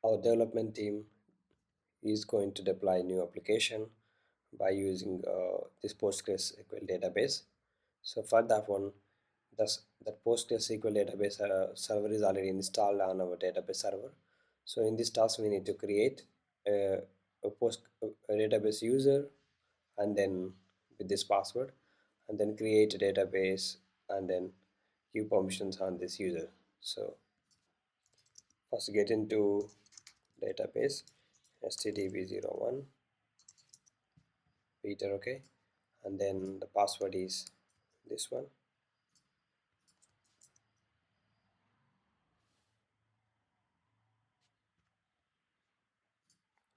Our development team is going to deploy a new application by using this PostgreSQL database. So for that one, that PostgreSQL database server is already installed on our database server. So in this task, we need to create a database user, and then with this password, and then create a database, and then give permissions on this user. So first get into database stdb01 Peter, okay, and then the password is this one.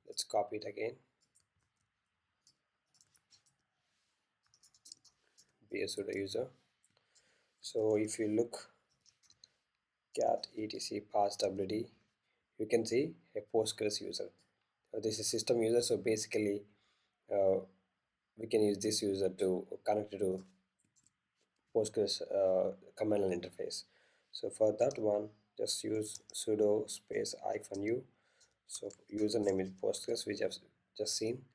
Let's copy it again. Be a sudo user. So if you look cat etc passwd, you can see a postgres user. This is system user, so basically uh, we can use this user to connect to postgres command line interface. So for that one, just use sudo space -u. So username is postgres, which I've just seen,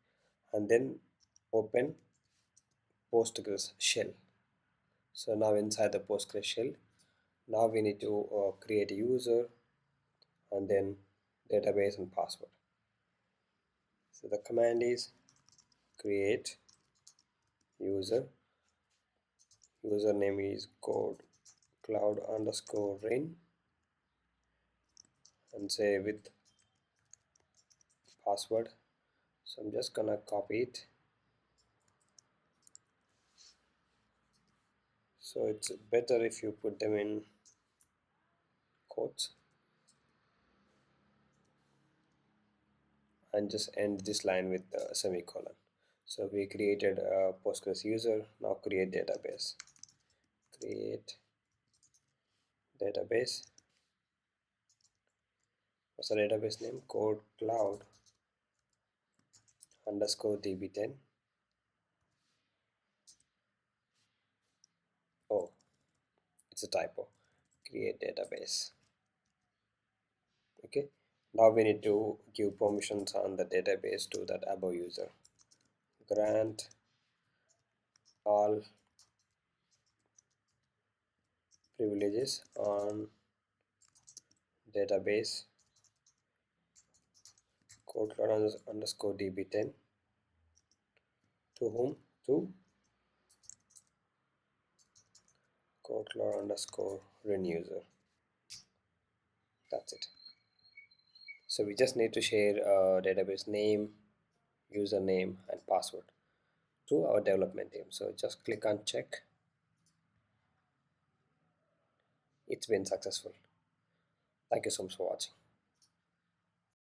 and then open postgres shell. So now inside the postgres shell, now we need to create a user, and then database and password. So the command is create user. Username is KodeKloud_rin, and say with password. So I'm just gonna copy it. So it's better if you put them in quotes, and just end this line with a semicolon. So we created a Postgres user. Now create database. Create database. What's the database name? KodeKloud_db10. Oh, it's a typo. Create database. Okay. Now we need to give permissions on the database to that above user. Grant all privileges on database KodeKloud_db10. To whom? To KodeKloud_rin user. That's it. So we just need to share a database name, username, and password to our development team. So just click on check. It's been successful. Thank you so much for watching.